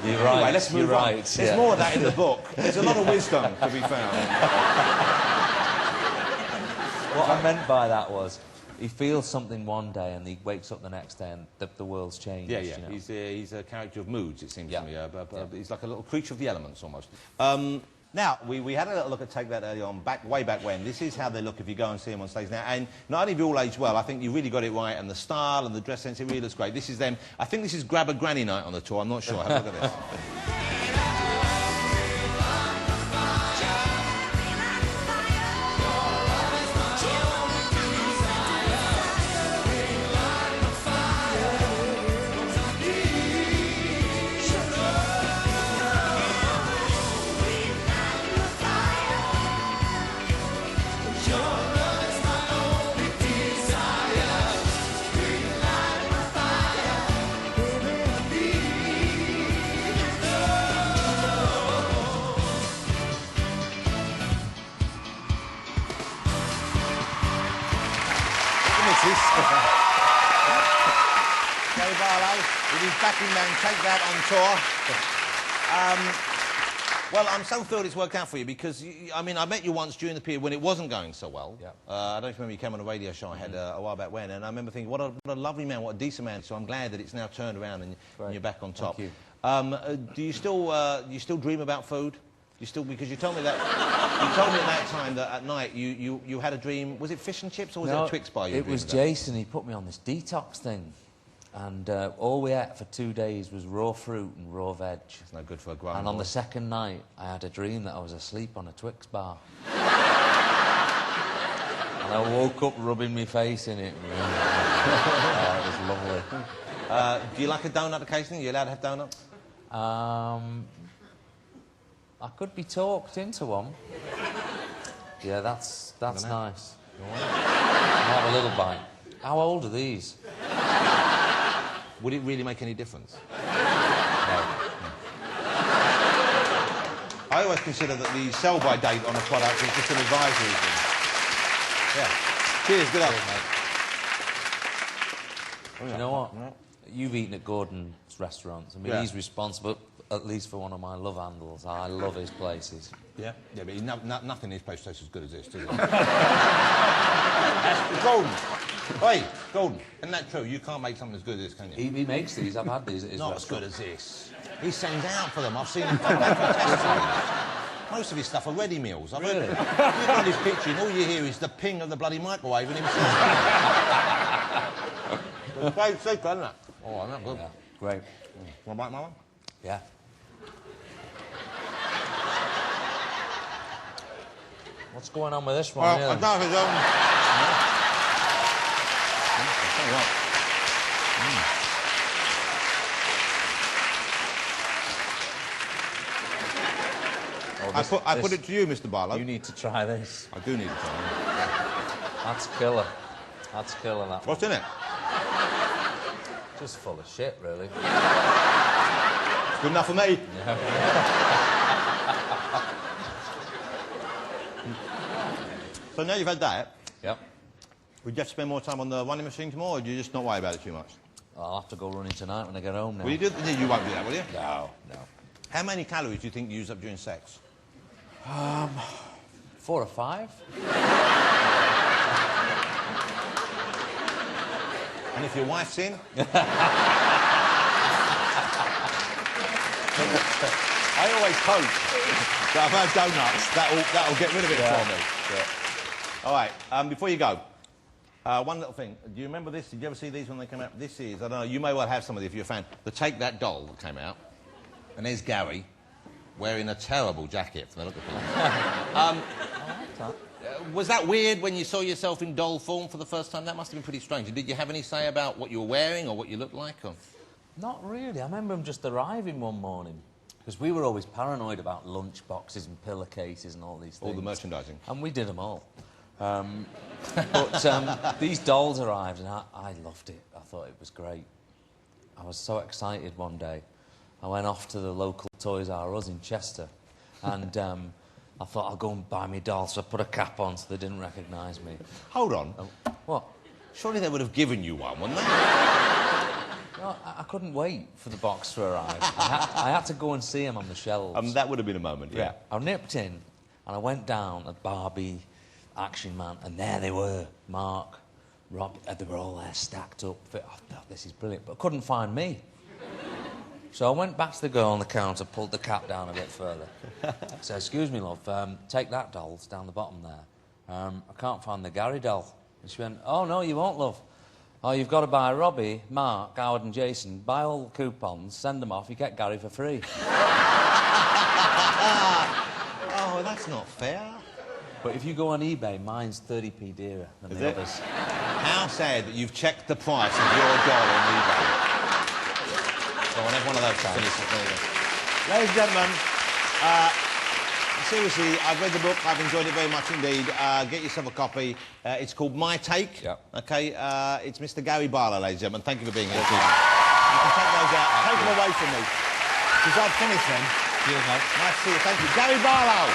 You're right. Anyway, let's move on. There's more of that in the book. There's a lot of wisdom to be found. What I meant by that was, he feels something one day and he wakes up the next day and the world's changed. Yeah, yeah. You know? He's a character of moods, it seems to me. Yeah. He's like a little creature of the elements, almost. Now, we had a little look at Take That earlier on, way back when. This is how they look if you go and see them on stage now. And not only have you all aged well, I think you really got it right, and the style and the dress sense, it really looks great. This is them. I think this is Grab a Granny Night on the tour. I'm not sure. Have a look at this. Gary Barlow with his backing band Take That on tour. Well, I'm so thrilled it's worked out for you because, I mean, I met you once during the period when it wasn't going so well. Yeah. I don't know if you remember, you came on a radio show I had a while back when, and I remember thinking, what a lovely man, what a decent man. So I'm glad that it's now turned around and you're back on top. Thank you. Do you still dream about food? You still, because you told me that you told me at that time that at night you had a dream. Was it fish and chips or was it a Twix bar? It was Jason. He put me on this detox thing, and all we ate for 2 days was raw fruit and raw veg. It's no good for a grown. And on the second night, I had a dream that I was asleep on a Twix bar, and I woke up rubbing my face in it. It was lovely. Do you like a donut occasionally? Are you allowed to have donuts? I could be talked into one. Yeah, that's nice. I'll have a little bite. How old are these? Would it really make any difference? No. I always consider that the sell-by date on a product is just an advisory thing. Yeah. Cheers, good luck. Cheers, mate. You know what? You've eaten at Gordon's restaurants. I mean, he's responsible, at least for one of my love handles. I love his places. Yeah? Yeah, but nothing in his place tastes as good as this, does it? Gordon! Hey, Gordon, isn't that true? You can't make something as good as this, can you? He makes these. I've had these at his Not restaurant. as good as this. He sends out for them. I've seen him come back and test them. Most of his stuff are ready meals. Really? You've got his picture and all you hear is the ping of the bloody microwave and himself. Great secret, isn't it? Oh, that's good. Yeah, great. Want to bite my one? Yeah. What's going on with this one? Well, I don't know. I put it to you, Mr. Barlow. You need to try this. I do need to try it. That's killer. That's killer, that. What's in it? Just full of shit, really. Good enough for me. Yeah. So now you've had that. Yep. Would you have to spend more time on the running machine tomorrow, or do you just not worry about it too much? I'll have to go running tonight when I get home now. Will you do? You won't do that, will you? No, no. How many calories do you think you use up during sex? 4 or 5. And if your wife's in? I always hope that I've had donuts. That'll get rid of it for me. Yeah. All right, before you go, one little thing. Do you remember this? Did you ever see these when they came out? This is, I don't know, you may well have some of these if you're a fan. The Take That doll that came out. And there's Gary, wearing a terrible jacket from the look of things. I like that. Was that weird when you saw yourself in doll form for the first time? That must have been pretty strange. Did you have any say about what you were wearing or what you looked like? Or? Not really. I remember him just arriving one morning. Because we were always paranoid about lunch boxes and pillowcases and all these things. All the merchandising. And we did them all. But these dolls arrived and I loved it. I thought it was great. I was so excited one day. I went off to the local Toys R Us in Chester and I thought I'll go and buy me doll, so I put a cap on so they didn't recognise me. Hold on. What? Surely they would have given you one, wouldn't they? No, I couldn't wait for the box to arrive. I had to go and see him on the shelves. That would have been a moment, yeah. I nipped in and I went down at Barbie, Action Man, and there they were. Mark, Rob, they were all there stacked up. I thought, this is brilliant, but I couldn't find me. So I went back to the girl on the counter, pulled the cap down a bit further. Said, excuse me, love, take that doll, it's down the bottom there. I can't find the Gary doll. And she went, oh, no, you won't, love. Oh, you've got to buy Robbie, Mark, Howard and Jason, buy all the coupons, send them off, you get Gary for free. Oh, that's not fair. But if you go on eBay, mine's 30p dearer than the others. How sad that you've checked the price of your doll on eBay. Go on, have one of those times. Ladies and gentlemen, seriously, I've read the book. I've enjoyed it very much indeed. Get yourself a copy. It's called My Take. Yep. OK, it's Mr. Gary Barlow, ladies and gentlemen. Thank you for being here. You can take those out. Take them away from me. Because I've finished them. Cheers, mate. Nice to see you. Thank you. Gary Barlow.